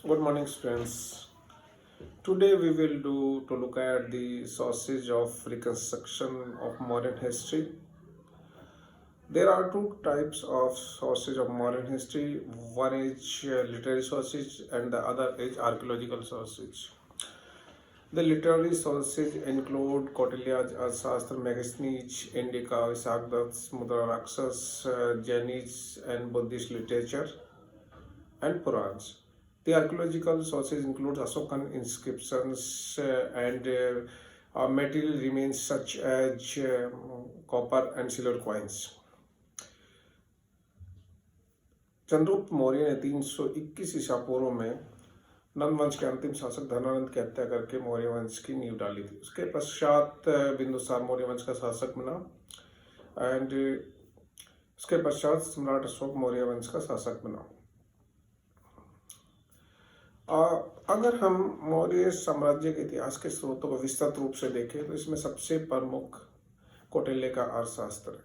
Good morning, students. Today we will do to look at the sausage of reconstruction of modern history. There are two types of sausage of modern history. One is literary sausage, and the other is archaeological sausage. The literary sources include Kautilya's Arthashastra, Megasthenes, Indica, Visakdatta's Mudra Raksas, Jainese and Buddhist literature, and Purans. The archaeological sources include Asokan inscriptions and material remains such as copper and silver coins. Chandragupta Maurya ने 321 ईसा पूर्व में नंद वंश के अंतिम शासक धनानंद की हत्या करके मौर्य वंश की नींव डाली थी। उसके पश्चात बिंदुसार मौर्य वंश का शासक बना एंड उसके पश्चात सम्राट अशोक मौर्य वंश का शासक बना। अगर हम मौर्य साम्राज्य के इतिहास के स्रोतों को विस्तृत रूप से देखें तो इसमें सबसे प्रमुख कौटिल्य का अर्थशास्त्र है।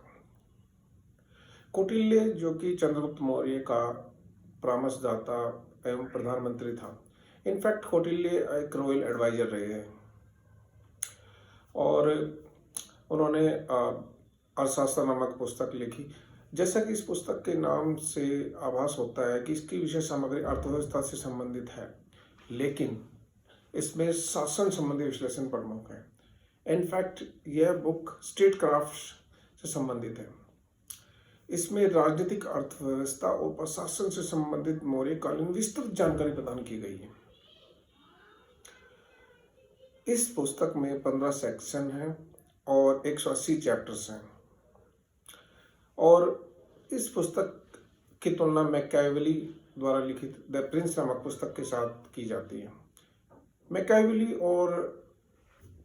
कौटिल्य जो कि चंद्रगुप्त मौर्य का परामर्शदाता एवं प्रधानमंत्री था। इनफैक्ट कौटिल्य एक रॉयल एडवाइजर रहे हैं और उन्होंने अर्थशास्त्र नामक पुस्तक लिखी। जैसा कि इस पुस्तक के नाम से आभास होता है कि इसकी विषय सामग्री अर्थव्यवस्था से संबंधित है, लेकिन इसमें शासन संबंधी विश्लेषण प्रमुख है। इनफैक्ट यह बुक स्टेट क्राफ्ट से संबंधित है। इसमें राजनीतिक, अर्थव्यवस्था और प्रशासन से संबंधित मौर्यकालीन विस्तृत जानकारी प्रदान की गई है। इस पुस्तक में 15 सेक्शन हैं और 180 चैप्टर्स हैं और इस पुस्तक की तुलना मैकियावेली द्वारा लिखित द प्रिंस नामक पुस्तक के साथ की जाती है। मैकियावेली और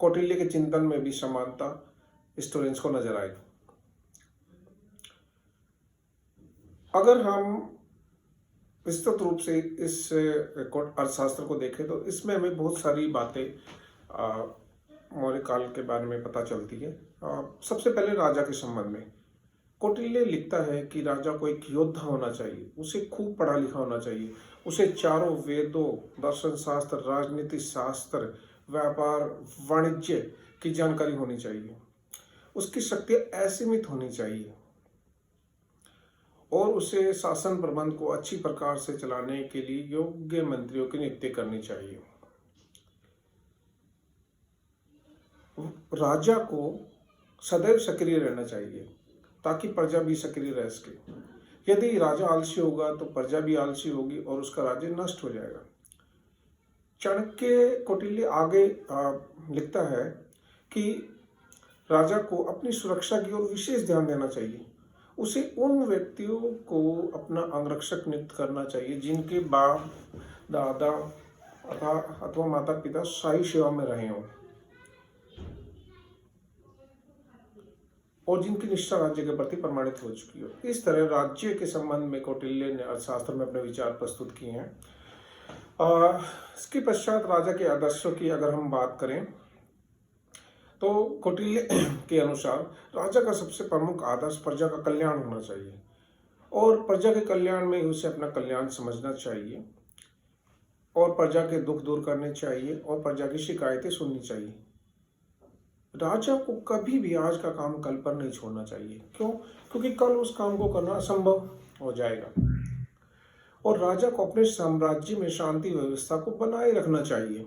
कौटिल्य के चिंतन में भी समानता स्टूडेंट्स को नजर आएगी। अगर हम विस्तृत रूप से इस अर्थशास्त्र को देखें तो इसमें हमें बहुत सारी बातें मौर्य काल के बारे में पता चलती है। सबसे पहले राजा के संबंध में कौटिल्य लिखता है कि राजा को एक योद्धा होना चाहिए, उसे खूब पढ़ा लिखा होना चाहिए, उसे चारों वेदों, दर्शन शास्त्र, राजनीति शास्त्र, व्यापार, वाणिज्य की जानकारी होनी चाहिए, उसकी शक्तियां असीमित होनी चाहिए और उसे शासन प्रबंध को अच्छी प्रकार से चलाने के लिए योग्य मंत्रियों की नियुक्ति करनी चाहिए। राजा को सदैव सक्रिय रहना चाहिए ताकि प्रजा भी सक्रिय रह सके। यदि राजा आलसी होगा तो प्रजा भी आलसी होगी और उसका राज्य नष्ट हो जाएगा। चाणक्य कौटिल्य आगे लिखता है कि राजा को अपनी सुरक्षा की ओर विशेष ध्यान देना चाहिए। उसे उन व्यक्तियों को अपना अंगरक्षक नियुक्त करना चाहिए जिनके बाप दादा अथवा माता पिता शाही सेवा में रहे हों और जिनकी निष्ठा राज्य के प्रति प्रमाणित हो चुकी हो। इस तरह राज्य के संबंध में कौटिल्य ने अर्थशास्त्र में अपने विचार प्रस्तुत किए हैं। इसके पश्चात राजा के आदर्शों की अगर हम बात करें तो कौटिल्य के अनुसार राजा का सबसे प्रमुख आदर्श प्रजा का कल्याण होना चाहिए और प्रजा के कल्याण में उसे अपना कल्याण समझना चाहिए और प्रजा के दुख दूर करने चाहिए और प्रजा की शिकायतें सुननी चाहिए। राजा को कभी भी आज का काम कल पर नहीं छोड़ना चाहिए। क्यों? क्योंकि कल उस काम को करना असंभव हो जाएगा और राजा को अपने साम्राज्य में शांति व्यवस्था को बनाए रखना चाहिए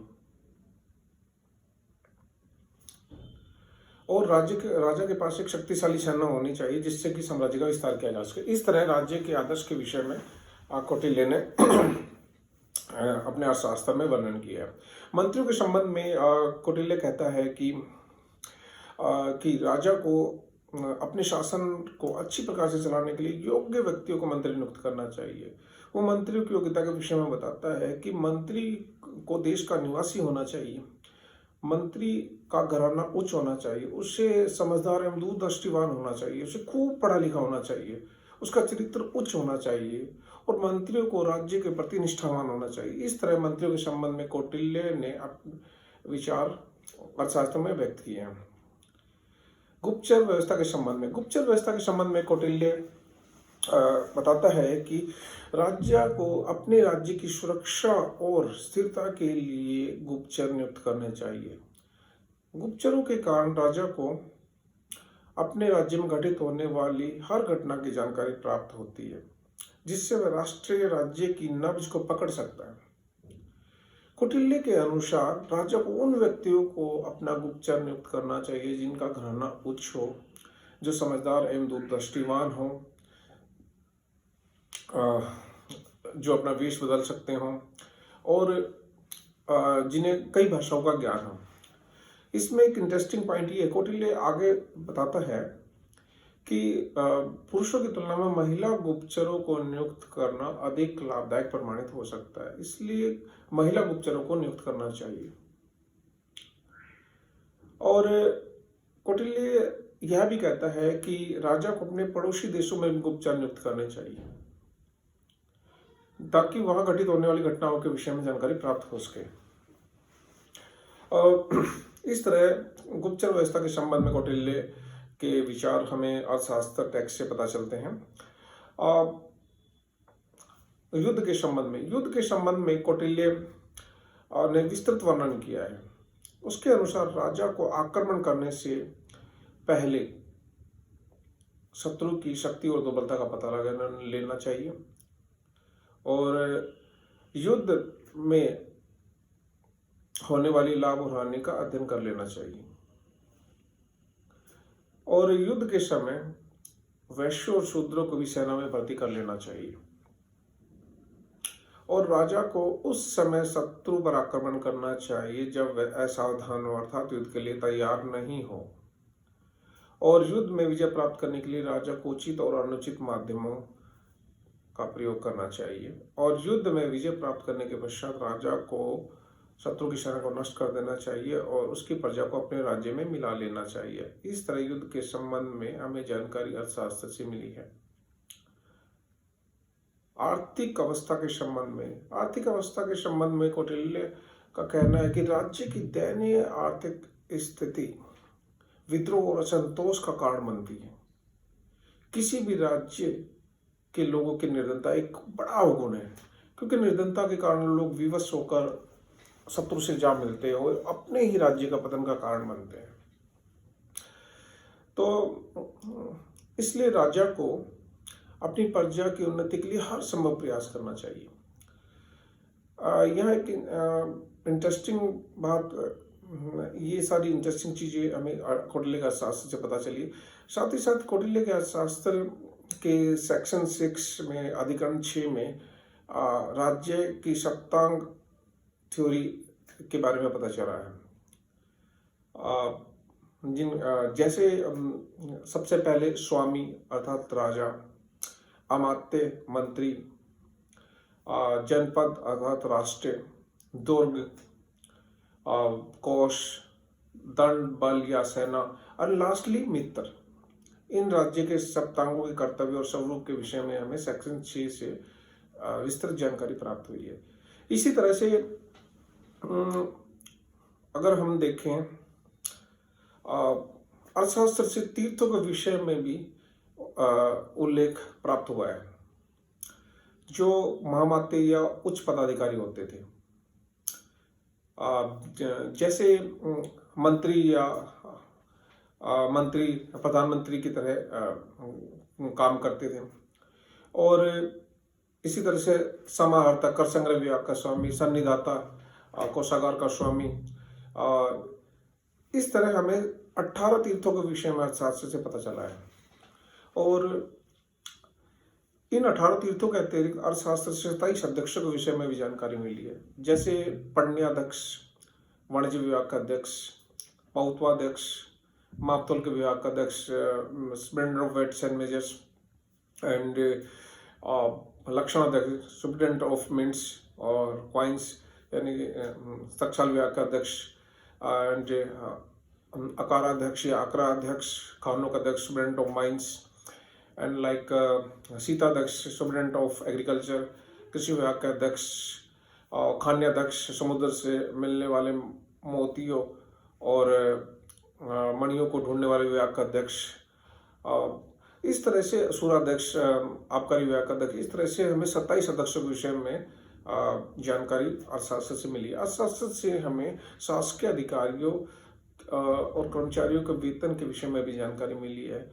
और राजा के पास एक शक्तिशाली सेना होनी चाहिए जिससे कि साम्राज्य का विस्तार किया जा सके। इस तरह राज्य के आदर्श के विषय में कौटिल्य ने अपने अर्थशास्त्र में वर्णन किया है। मंत्रियों के संबंध में कौटिल्य कहता है कि राजा को अपने शासन को अच्छी प्रकार से चलाने के लिए योग्य व्यक्तियों को मंत्री नियुक्त करना चाहिए। वो मंत्रियों की योग्यता के विषय में बताता है कि मंत्री को देश का निवासी होना चाहिए, मंत्री का घराना उच्च होना चाहिए, उसे समझदार एवं दूरदृष्टिवान होना चाहिए, उसे खूब पढ़ा लिखा होना चाहिए, उसका चरित्र उच्च होना चाहिए और मंत्रियों को राज्य के प्रति निष्ठावान होना चाहिए। इस तरह मंत्रियों के संबंध में कौटिल्य ने विचार अर्थशास्त्र में व्यक्त किए हैं। गुप्तचर व्यवस्था के संबंध में कौटिल्य बताता है कि राज्य को अपने राज्य की सुरक्षा और स्थिरता के लिए गुप्तचर नियुक्त करने चाहिए। गुप्तचरों के कारण राजा को अपने राज्य में घटित होने वाली हर घटना की जानकारी प्राप्त होती है, जिससे वह राष्ट्रीय राज्य की नब्ज को पकड़ सकता है। कौटिल्य के अनुसार राजा को उन व्यक्तियों को अपना गुप्तचर नियुक्त करना चाहिए जिनका घराना उच्च हो, जो समझदार एवं दूरदृष्टिवान हो, जो अपना वेश बदल सकते हों और जिन्हें कई भाषाओं का ज्ञान हो। इसमें एक इंटरेस्टिंग पॉइंट ये है, कौटिल्य आगे बताता है कि पुरुषों की तुलना में महिला गुप्तचरों को नियुक्त करना अधिक लाभदायक प्रमाणित हो सकता है, इसलिए महिला गुप्तचरों को नियुक्त करना चाहिए। और कौटिल्य यह भी कहता है कि राजा को अपने पड़ोसी देशों में भी गुप्तचर नियुक्त करने चाहिए, ताकि वहां घटित होने वाली घटनाओं के विषय में जानकारी प्राप्त हो सके। इस तरह गुप्तचर व्यवस्था के संबंध में कौटिल्य के विचार हमें अर्थशास्त्र टेक्स्ट से पता चलते हैं। युद्ध के संबंध में कौटिल्य ने विस्तृत वर्णन किया है। उसके अनुसार राजा को आक्रमण करने से पहले शत्रु की शक्ति और दुर्बलता का पता लगा लेना चाहिए और युद्ध में होने वाली लाभ और हानि का अध्ययन कर लेना चाहिए। और युद्ध के समय वैश्यों और शूद्रों को भी सेना में भर्ती कर लेना चाहिए और राजा को उस समय शत्रु पर आक्रमण करना चाहिए जब वह असावधान हो, अर्थात युद्ध के लिए तैयार नहीं हो। और युद्ध में विजय प्राप्त करने के लिए राजा को उचित और अनुचित माध्यमों का प्रयोग करना चाहिए और युद्ध में विजय प्राप्त करने के पश्चात राजा को शत्रु की सेना को नष्ट कर देना चाहिए और उसकी प्रजा को अपने राज्य में मिला लेना चाहिए। इस तरह युद्ध के संबंध में हमें जानकारी अर्थशास्त्र से मिली है। आर्थिक अवस्था के संबंध में कौटिल्य का कहना है कि राज्य की दयनीय आर्थिक स्थिति विद्रोह और असंतोष का कारण बनती है। किसी भी राज्य के लोगों की निर्धनता एक बड़ा अवगुण है, क्योंकि निर्धनता के कारण लोग विवश होकर शत्रु से जा मिलते हैं और अपने ही राज्य का पतन का कारण बनते हैं। तो इसलिए राजा को अपनी प्रजा की उन्नति के लिए हर संभव प्रयास करना चाहिए। यह एक इंटरेस्टिंग बात, ये सारी इंटरेस्टिंग चीजें हमें कौटिल्य के अर्थशास्त्र से पता चली। साथ ही साथ कौटिल्य के अर्थशास्त्र के सेक्शन 6 में, अधिकरण 6 में राज्य की सप्तांग थ्योरी के बारे में पता चला है। जैसे सबसे पहले स्वामी अर्थात राजा, अमात्य मंत्री, जनपद अर्थात राष्ट्र, दुर्ग, कोष, दंड, बल या सेना और लास्टली मित्र। इन राज्य के सप्तांगों के कर्तव्य और स्वरूप के विषय में हमें सेक्शन 6 से विस्तृत जानकारी प्राप्त हुई है। इसी तरह से अगर हम देखें अर्थशास्त्र से तीर्थों के विषय में भी उल्लेख प्राप्त हुआ है, जो महामात्य या उच्च पदाधिकारी होते थे। जैसे मंत्री या प्रधानमंत्री की तरह काम करते थे और इसी तरह से समाहर्ता, कर संग्रह विभाग का स्वामी, सन्निधाता, कोषागार का स्वामी। इस तरह हमें 18 तीर्थों के विषय में अर्थशास्त्र से पता चला है और इन 18 तीर्थों के अतिरिक्त अर्थशास्त्र से 27 अध्यक्षों के विषय में भी जानकारी मिली है, जैसे पण्याध्यक्ष, वाणिज्य विभाग का अध्यक्ष, पौत्वाध्यक्ष, मापतोल के विभाग का अध्यक्ष, splendour of weights and measures and लक्षणाध्यक्ष, सुप्रिटेंडेंट ऑफ मिंट्स और क्वाइंस यानी तक्षाल विभाग का अध्यक्ष एंड अकाराध्यक्ष या आकराध्यक्ष, खानों का अध्यक्ष, superintendent of mines and like सीताध्यक्ष, सुप्रिटेंडेंट ऑफ एग्रीकल्चर, कृषि विभाग का अध्यक्ष, खान्याध्यक्ष, समुद्र से मिलने वाले मोतियों और मणियों को ढूंढने वाले विभाग का अध्यक्ष। इस तरह से सूराध्यक्ष, आबकारी विभाग का अध्यक्ष, इस तरह से हमें 27 अध्यक्षों के विषय में जानकारी अर्थशास्त्र से मिली। अर्थशास्त्र से हमें शासकीय अधिकारियों और कर्मचारियों के वेतन के विषय में भी जानकारी मिली है,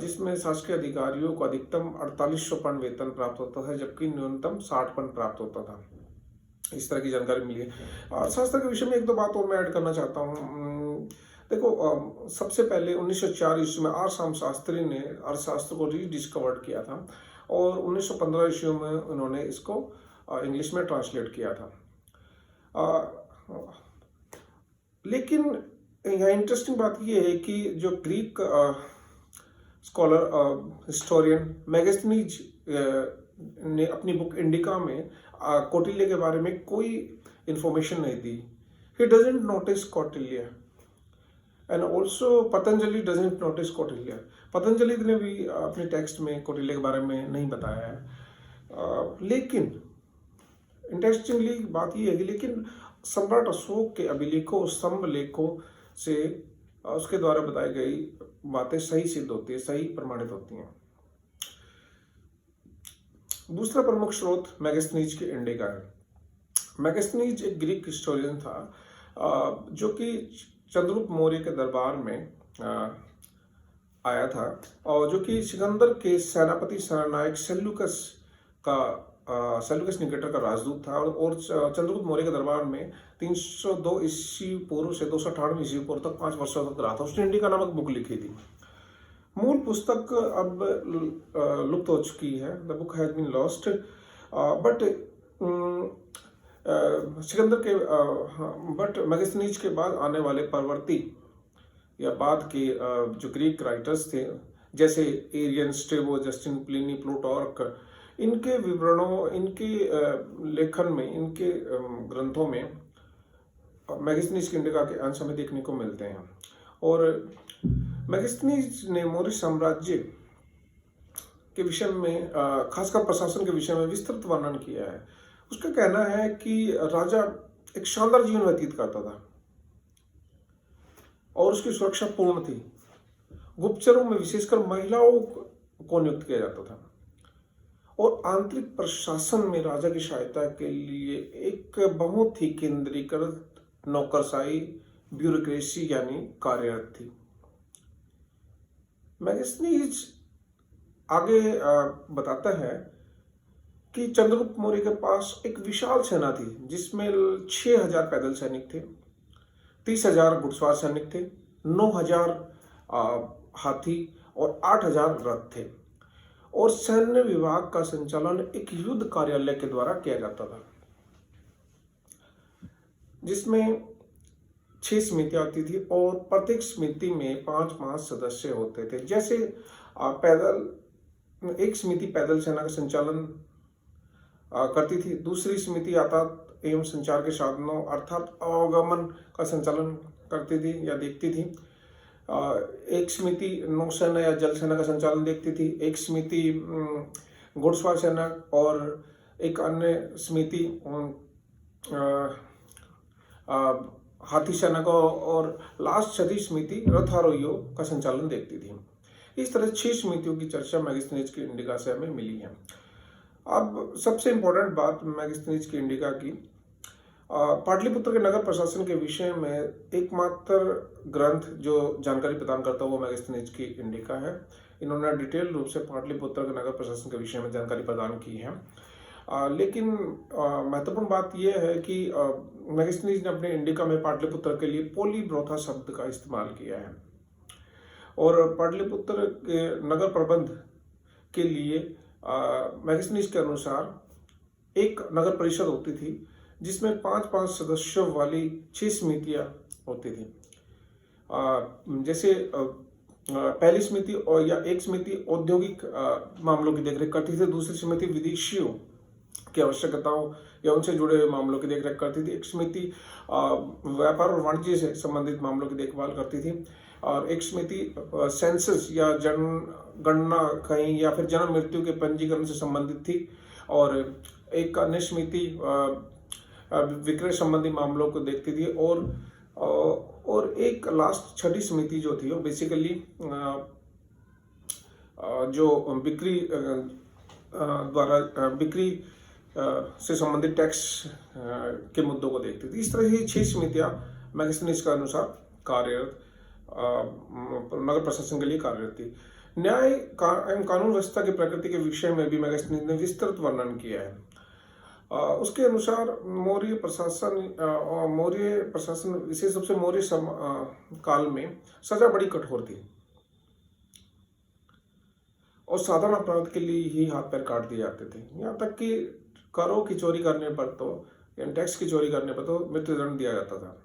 जिसमें शासकीय अधिकारियों को अधिकतम 4800 पौंड वेतन प्राप्त होता है, जबकि न्यूनतम 60 पौंड प्राप्त होता था। इस तरह की जानकारी मिली है। अर्थशास्त्र के विषय में एक दो बात और मैं ऐड करना चाहता हूँ। देखो, सबसे पहले 1904 ईस्वी में आर शाम शास्त्री ने अर्थशास्त्र को रीडिस्कवर्ड किया था और 1915 ईस्वी में उन्होंने इसको इंग्लिश में ट्रांसलेट किया था। लेकिन यहाँ इंटरेस्टिंग बात यह है कि जो ग्रीक स्कॉलर हिस्टोरियन मैगस्थनीज ने अपनी बुक इंडिका में कौटिल्य के बारे में कोई इंफॉर्मेशन नहीं दी। He doesn't notice Kautilya and also Patanjali doesn't notice Kautilya. Patanjali ने भी अपने टेक्स्ट में कौटिल्य के बारे में नहीं बताया है। लेकिन इंटरेस्टिंगली बात यह है कि लेकिन सम्राट अशोक के अभिलेखों और स्तंभ लेखों से उसके द्वारा बताई गई बातें सही सिद्ध होती है, सही प्रमाणित होती हैं। दूसरा प्रमुख स्रोत मैगस्थनीज के इंडिका है। मैगस्थनीज एक ग्रीक हिस्टोरियन था जो कि चंद्रगुप्त मौर्य के दरबार में आया था और जो कि सिकंदर के सेनापति सेनानायक सेल्यूकस निकेटर का राजदूत था और चंद्रगुप्त मौर्य के दरबार में 302 ईस्वी पूर्व से 298 ईस्वी पूर्व तक 5 वर्षों तक रहा था। उसने इंडिका नामक बुक लिखी थी। मूल पुस्तक अब लुप्त हो चुकी है। The book has been lost, but Sikandar के बट मैगस्थनीज के बाद आने वाले परवर्ती या बाद के जो ग्रीक राइटर्स थे, जैसे Arrian, Strabo, Justin, Pliny, Plutarch, इनके विवरणों, इनके लेखन में, इनके ग्रंथों में मैगस्थनीज के इंडिका के अंश हमें देखने को मिलते हैं। और मैगस्थनीज ने मौर्य साम्राज्य के विषय में, खासकर प्रशासन के विषय में विस्तृत वर्णन किया है। उसका कहना है कि राजा एक शानदार जीवन व्यतीत करता था और उसकी सुरक्षा पूर्ण थी। गुप्तचरों में विशेषकर महिलाओं को नियुक्त किया जाता था और आंतरिक प्रशासन में राजा की सहायता के लिए एक बहुत ही केंद्रीकृत नौकरशाही ब्यूरोक्रेसी यानी कार्यरत थी। मैगस्थनीज आगे बताता है कि चंद्रगुप्त मौर्य के पास एक विशाल सेना थी जिसमें 6000 पैदल सैनिक थे, 30,000 घुड़सवार सैनिक थे, 9,000 हाथी और 8,000 रथ थे और सैन्य विभाग का संचालन एक युद्ध कार्यालय के द्वारा किया जाता था जिसमें 6 समितियां आती थी और प्रत्येक समिति में 5-5 सदस्य होते थे। जैसे एक समिति पैदल सेना का संचालन करती थी, दूसरी समिति यातायात एवं संचार के साधनों अर्थात आवागमन का संचालन करती थी या देखती थी, एक समिति नौसेना या जल सेना का संचालन देखती थी, एक समिति घुड़सवार सेना और एक अन्य समिति हाथी सेना को और लास्ट छठी समिति रथारोहियों का संचालन देखती थी। इस तरह 6 समितियों की चर्चा मैगस्थनीज की इंडिका से हमें मिली है। अब सबसे इम्पोर्टेंट बात मैगस्थनीज की इंडिका की, पाटलिपुत्र के नगर प्रशासन के विषय में एकमात्र ग्रंथ जो जानकारी प्रदान करता है वो मैगस्थनीज की इंडिका है। इन्होंने डिटेल रूप से पाटलिपुत्र के नगर प्रशासन के विषय में जानकारी प्रदान की है। लेकिन महत्वपूर्ण बात यह है कि मैगस्थनीज ने अपने इंडिका में पाटलिपुत्र के लिए पोलीब्रोथा शब्द का इस्तेमाल किया है और पाटलिपुत्र के नगर प्रबंध के लिए मैगस्थनीज के अनुसार एक नगर परिषद होती थी जिसमें 5-5 सदस्यों वाली 6 समितियां होती थी। जैसे पहली समिति और या एक समिति औद्योगिक मामलों की देखरेख करती थी, दूसरी समिति विदेशियों की आवश्यकताओं या उनसे जुड़े हुए मामलों की देखरेख करती थी, एक समिति व्यापार और वाणिज्य से संबंधित मामलों की देखभाल करती थी और एक समिति सेंसस या जनगणना कहीं या फिर जन्म मृत्यु के पंजीकरण से संबंधित थी और एक अन्य समिति विक्रय संबंधी मामलों को देखती थी और एक लास्ट छठी समिति जो थी वो बेसिकली जो बिक्री बिक्री से संबंधित टैक्स के मुद्दों को देखती थी। इस तरह की 6 समितियां मैगस्टीनिज के अनुसार कार्यरत नगर प्रशासन के लिए कार्यरत थी। न्याय एवं कानून व्यवस्था की प्रकृति के विषय में भी मैगस्टीनिज ने विस्तृत वर्णन किया है। उसके अनुसार मौर्य प्रशासन विशेष रूप से काल में सजा बड़ी कठोर थी और साधारण अपराध के लिए ही हाथ पैर काट दिए जाते थे। यहाँ तक कि करों की चोरी करने पर तो या टैक्स की चोरी करने पर तो मृत्युदंड दिया जाता था।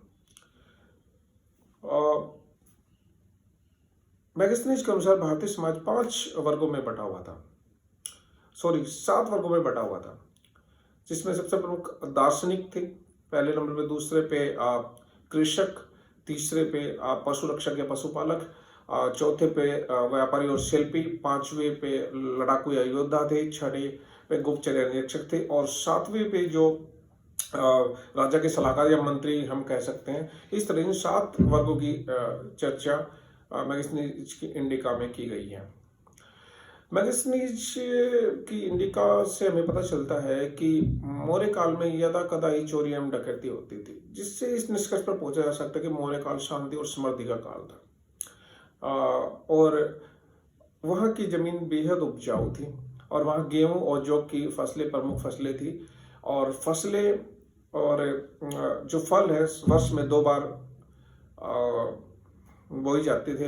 मैगस्टीनिज के अनुसार भारतीय समाज 7 वर्गों में बटा हुआ था, जिसमें सबसे प्रमुख दार्शनिक थे पहले नंबर पे, दूसरे पे कृषक, तीसरे पे पशु रक्षक या पशुपालक, चौथे पे व्यापारी और शिल्पी, 5वें पे लड़ाकू या योद्धा थे, 6वें पे गुप्तचर या निरीक्षक थे और 7वें पे जो राजा के सलाहकार या मंत्री हम कह सकते हैं। इस तरह इन 7 वर्गों की चर्चा मैगस्टीनिज की इंडिका में की गई है। मैगस्टीनिज की इंडिका से हमें पता चलता है कि मौर्य काल में यदा कदा ही चोरी एवं डकैती होती थी, जिससे इस निष्कर्ष पर पहुंचा जा सकता है कि मौर्य काल शांति और समृद्धि का काल था। और वहाँ की जमीन बेहद उपजाऊ थी और वहाँ गेहूं और जौ की फसलें प्रमुख फसलें थी और जो फल है वर्ष में 2 बार बोई जाते थे,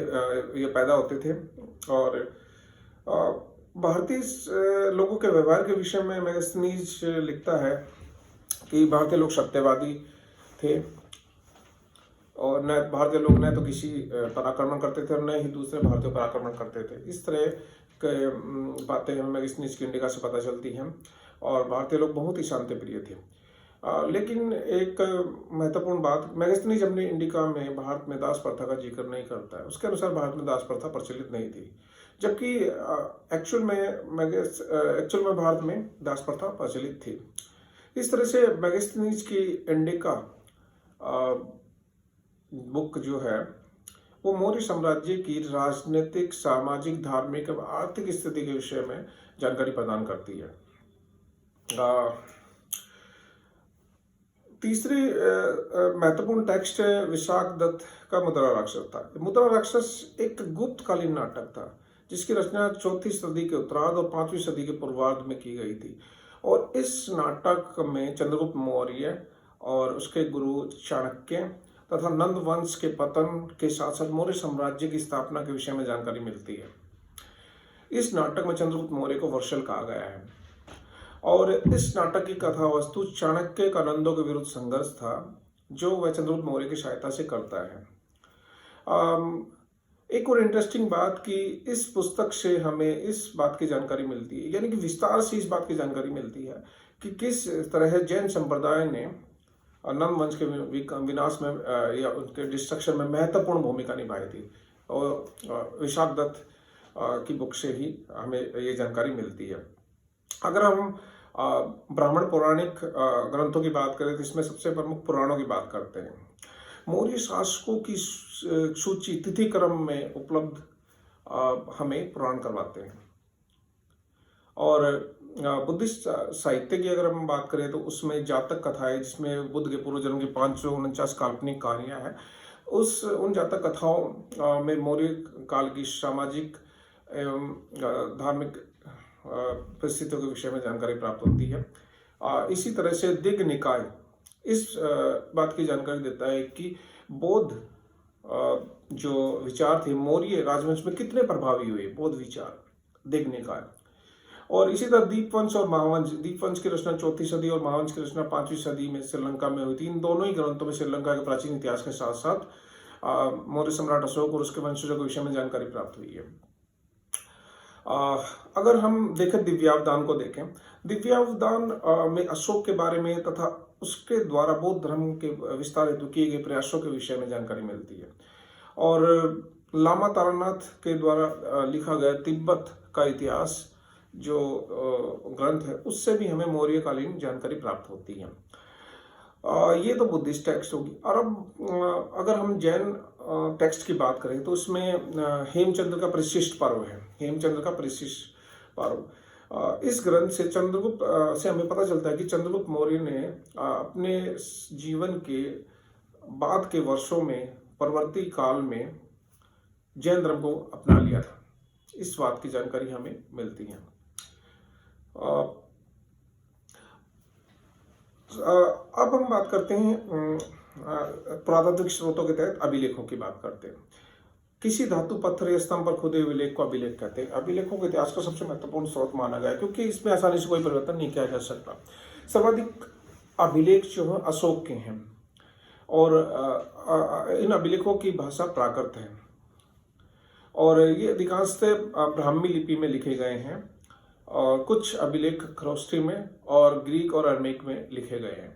ये पैदा होते थे। और भारतीय लोगों के व्यवहार के विषय में मैगस्टीनिज लिखता है कि भारतीय लोग सत्यवादी थे और न भारतीय लोग न तो किसी पर आक्रमण करते थे और न ही दूसरे भारतीयों पर आक्रमण करते थे। इस तरह के बातें हमें मैगस्टीनिज की इंडिका से पता चलती हैं और भारतीय लोग बहुत ही शांति प्रिय थे। लेकिन एक महत्वपूर्ण बात, मैगस्टीनिज अपनी इंडिका में भारत में दास प्रथा का जिक्र नहीं करता है। उसके अनुसार भारत में दास प्रथा प्रचलित नहीं थी, जबकि एक्चुअल में भारत में दास प्रथा प्रचलित थी। इस तरह से मैगस्टीनिज की इंडिका बुक जो है वो मौर्य साम्राज्य की राजनीतिक, सामाजिक, धार्मिक एवं आर्थिक स्थिति के विषय में जानकारी प्रदान करती है। तीसरी महत्वपूर्ण टेक्स्ट विशाखदत्त का मुद्रा राक्षस था। मुद्रा राक्षस एक गुप्तकालीन नाटक था जिसकी रचना 4वीं सदी के उत्तरार्ध और 5वीं सदी के पूर्वार्ध में की गई थी और इस नाटक में चंद्रगुप्त मौर्य और उसके गुरु चाणक्य तथा नंद वंश के पतन के साथ साथ मौर्य साम्राज्य की स्थापना के विषय में जानकारी मिलती है। इस नाटक में चंद्रगुप्त मौर्य को वर्षल कहा गया है और इस नाटक की कथा वस्तु चाणक्य का नंदों के विरुद्ध संघर्ष था जो वह चंद्रगुप्त मौर्य की सहायता से करता है। एक और इंटरेस्टिंग बात कि इस पुस्तक से हमें इस बात की जानकारी मिलती है, यानी कि विस्तार से इस बात की जानकारी मिलती है कि किस तरह जैन संप्रदाय ने नंद वंश के विनाश में या उनके डिस्ट्रक्शन में महत्वपूर्ण भूमिका निभाई थी और विशाखदत्त की बुक से ही हमें ये जानकारी मिलती है। अगर हम ब्राह्मण पौराणिक ग्रंथों की बात करें तो इसमें सबसे प्रमुख पुराणों की बात करते हैं। मौर्य शासकों की सूची तिथि क्रम में उपलब्ध हमें पुराण करवाते हैं और बुद्धिस्ट साहित्य की अगर हम बात करें तो उसमें जातक कथाएं जिसमें बुद्ध के पूर्व जन्म की 549 काल्पनिक कहानियां हैं, उन जातक कथाओं में मौर्य काल की सामाजिक एवं धार्मिक परिस्थितियों के विषय में जानकारी प्राप्त होती है। इसी तरह से दिग्ग निकाय इस बात की जानकारी देता है कि बौद्ध जो विचार थे मौर्य राजवंश में कितने प्रभावी हुए, बौद्ध विचार, दिग्ग निकाय। और इसी तरह दीपवंश और महावंश, दीपवंश की रचना 4वीं सदी और महावंश की रचना 5वीं सदी में श्रीलंका में हुई थी। इन दोनों ही ग्रंथों में श्रीलंका के प्राचीन इतिहास के साथ साथ मौर्य सम्राट अशोक और उसके वंशजों के विषय में जानकारी प्राप्त हुई है। अगर हम देखें दिव्यावदान को देखें, दिव्यावदान में अशोक के बारे में तथा उसके द्वारा बौद्ध धर्म के विस्तार हेतु किए गए प्रयासों के विषय में जानकारी मिलती है। और लामा तारानाथ के द्वारा लिखा गया तिब्बत का इतिहास जो ग्रंथ है उससे भी हमें मौर्यकालीन जानकारी प्राप्त होती है। ये तो बुद्धिस्ट टेक्स्ट होगी। और अब अगर हम जैन टेक्स्ट की बात करें तो उसमें हेमचंद्र का परिशिष्ट पर्व है, हेमचंद्र का परिशिष्ट पर्व। इस ग्रंथ से चंद्रगुप्त से हमें पता चलता है कि चंद्रगुप्त मौर्य ने अपने जीवन के बाद के वर्षों में, परवर्ती काल में जैन धर्म को अपना लिया था। इस बात की जानकारी हमें मिलती है। अब हम बात करते हैं पुरातात्विक स्रोतों के तहत अभिलेखों की बात करते हैं। किसी धातु पत्थर या स्तंभ पर खुदे हुए लेख को अभिलेख कहते हैं। अभिलेखों के इतिहास का सबसे महत्वपूर्ण स्रोत माना गया है क्योंकि इसमें आसानी से कोई परिवर्तन नहीं किया जा सकता। सर्वाधिक अभिलेख जो है अशोक के हैं और इन अभिलेखों की भाषा प्राकृत है और ये अधिकांशतः ब्राह्मी लिपि में लिखे गए हैं और कुछ अभिलेख खरोष्ठी में और ग्रीक और अरमेक में लिखे गए हैं।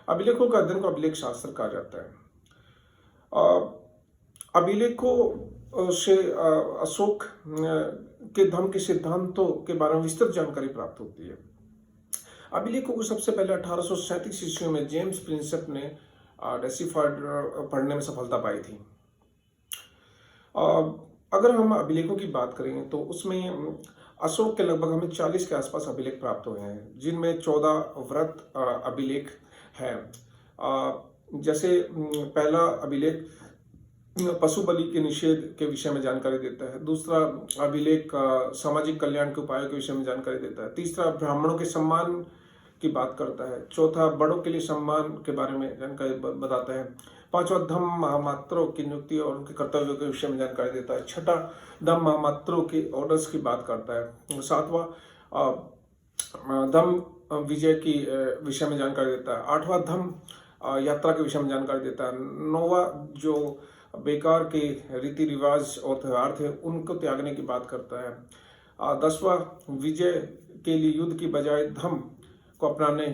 अभिलेखों का अध्ययन को अभिलेख शास्त्र कहा जाता है। अभिलेखों से अशोक के धर्म के सिद्धांतों के बारे में विस्तृत जानकारी प्राप्त होती है। अभिलेखों को सबसे पहले 1837 ईस्वी में जेम्स प्रिंसेप ने डेसिफाइड पढ़ने में सफलता पाई थी। अगर हम अभिलेखों की बात करें तो उसमें अशोक के लगभग हमें 40 के आसपास अभिलेख प्राप्त हुए हैं, जिनमें 14 व्रत अभिलेख है। जैसे पहला अभिलेख पशु बलि के निषेध के विषय में जानकारी देता है। दूसरा अभिलेख सामाजिक कल्याण के उपायों के विषय में जानकारी देता है। तीसरा ब्राह्मणों के सम्मान की बात करता है। चौथा बड़ों के लिए सम्मान के बारे में जानकारी बताता है। पांचवा धम्म महामात्रों की नियुक्ति और उनके कर्तव्यों के विषय में जानकारी देता है। छठा धम्म महामात्रों के ऑर्डर्स की बात करता है। सातवां धम्म विजय की विषय में जानकारी देता है। आठवां धम्म यात्रा के विषय में जानकारी देता है। नौवां जो बेकार के रीति रिवाज और त्यौहार थे उनको त्यागने की बात करता है। 10वां विजय के लिए युद्ध की बजाय धम्म को अपनाने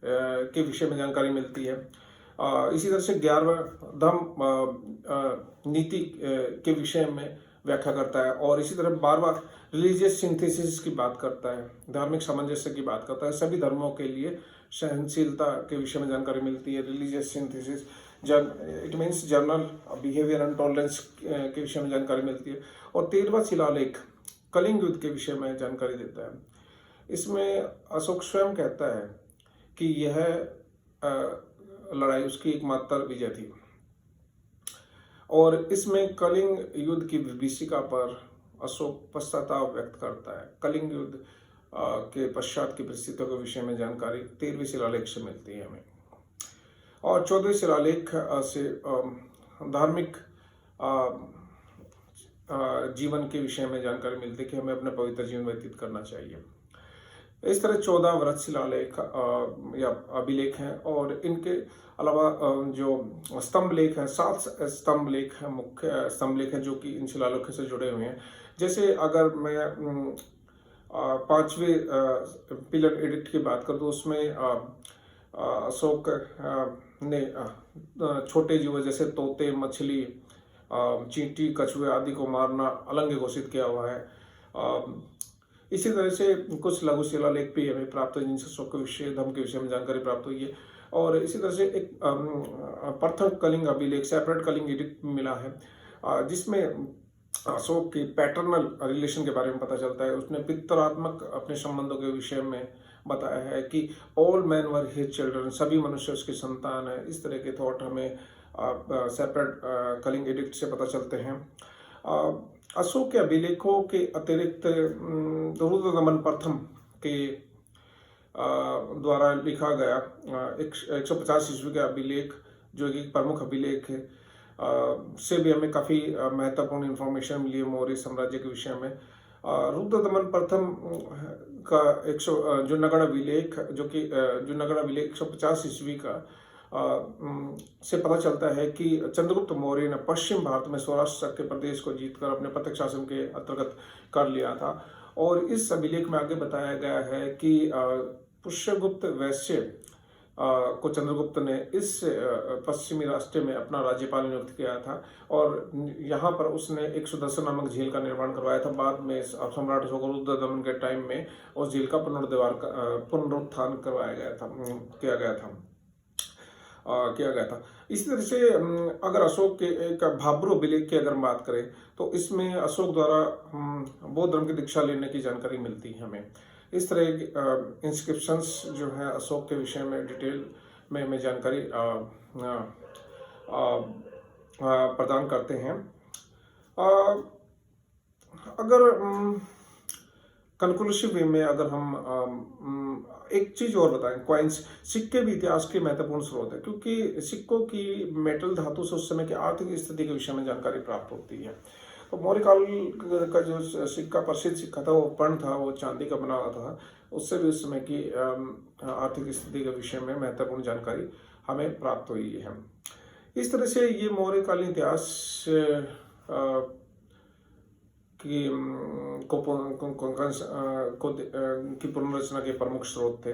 के विषय में जानकारी मिलती है। इसी तरह से 11वां धम्म नीति के विषय में व्याख्या करता है और इसी तरह 12वां रिलीजियस सिंथेसिस की बात करता है, धार्मिक सामंजस्य की बात करता है। सभी धर्मों के लिए सहनशीलता के विषय में जानकारी मिलती है। Religious synthesis it means journal behaviour and tolerance के विषय में जानकारी मिलती है। और 13वां शिलालेख कलिंग युद्ध के विषय में जानकारी देता है। इसमें अशोक स्वयं कहता है कि यह लड़ाई उसकी एकमात्र विजय थी और इसमें कलिंग युद्ध की विभीषिका पर अशोक पश्चाताप व्यक्त करता है। कलिंग युद्ध के पश्चात की परिस्थितियों के विषय में जानकारी 13वें शिलालेख से मिलती है हमें। और 14वें शिलालेख से धार्मिक जीवन के विषय में जानकारी मिलती है कि हमें अपना पवित्र जीवन व्यतीत करना चाहिए। इस तरह 14 व्रत शिलालेख या अभिलेख हैं और इनके अलावा जो स्तंभ लेख है, 7 स्तंभ लेख है, मुख्य स्तंभ लेख है जो कि इन शिलालेखों से जुड़े हुए हैं। जैसे अगर मैं 5वें पिलर एडिक्ट की बात करूँ तो उसमें अशोक ने छोटे जीव जैसे तोते, मछली, चींटी, कछुए आदि को मारना अलंघ्य घोषित किया हुआ है। इसी तरह से कुछ लघु शिलालेख भी हमें प्राप्त है जिनसे अशोक के विषय, धर्म के विषय में जानकारी प्राप्त हुई है। और इसी तरह से एक पृथक कलिंग अभिलेख, सेपरेट कलिंग एडिक्ट मिला है जिसमें अशोक की पैटर्नल रिलेशन के बारे में पता चलता है। उसने पितरात्मक अपने संबंधों के विषय में बताया है कि ऑल मैन वर हिज चिल्ड्रन, सभी मनुष्य उसकी संतान है। इस तरह के थॉट हमें सेपरेट कलिंग एडिक्ट से पता चलते हैं। अशोक के अभिलेखों के अतिरिक्त रुद्रदमन प्रथम के द्वारा लिखा गया 150 ईस्वी का अभिलेख जो कि प्रमुख अभिलेख है से भी हमें काफ़ी महत्वपूर्ण इंफॉर्मेशन मिली है मौर्य साम्राज्य के विषय में। रुद्रदमन प्रथम का जुनागढ़ अभिलेख जो कि जुनागढ़ अभिलेख 150 ईस्वी का से पता चलता है कि चंद्रगुप्त मौर्य ने पश्चिम भारत में सौराष्ट्र के प्रदेश को जीतकर अपने प्रत्यक्ष शासन के अंतर्गत कर लिया था। और इस अभिलेख में आगे बताया गया है कि पुष्यगुप्त वैश्य को चंद्रगुप्त ने इस पश्चिमी राष्ट्र में अपना राज्यपाल नियुक्त किया था और यहाँ पर उसने एक सुदर्शन नामक झील का निर्माण करवाया था। बाद में सम्राट अशोक रुद्रदमन के टाइम में उस झील का पुनरुत्थान किया गया था। किया गया था। इसी तरह से अगर अशोक के एक भाब्रो अभिलेख की अगर हम बात करें तो इसमें अशोक द्वारा बौद्ध धर्म की दीक्षा लेने की जानकारी मिलती है हमें। इस तरह के इंस्क्रिप्शंस जो है अशोक के विषय में डिटेल में हमें जानकारी प्रदान करते हैं। अगर कंक्लूसिव वे में अगर हम एक चीज और बताएं, कॉइन्स, सिक्के भी इतिहास के महत्वपूर्ण स्रोत है, क्योंकि सिक्कों की मेटल धातु से उस समय की आर्थिक स्थिति के विषय में जानकारी प्राप्त होती है। तो मौर्य काल का जो सिक्का, प्रसिद्ध सिक्का था, वो पर्ण था, वो चांदी का बना हुआ था। उससे भी उस समय की आर्थिक स्थिति के विषय में महत्वपूर्ण जानकारी हमें प्राप्त हुई है। इस तरह से ये मौर्यकालीन इतिहास की की पुनर्रचना के प्रमुख स्रोत थे।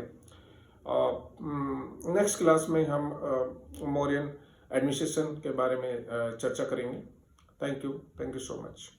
नेक्स्ट क्लास में हम मौर्यन एडमिनिस्ट्रेशन के बारे में चर्चा करेंगे। Thank you so much.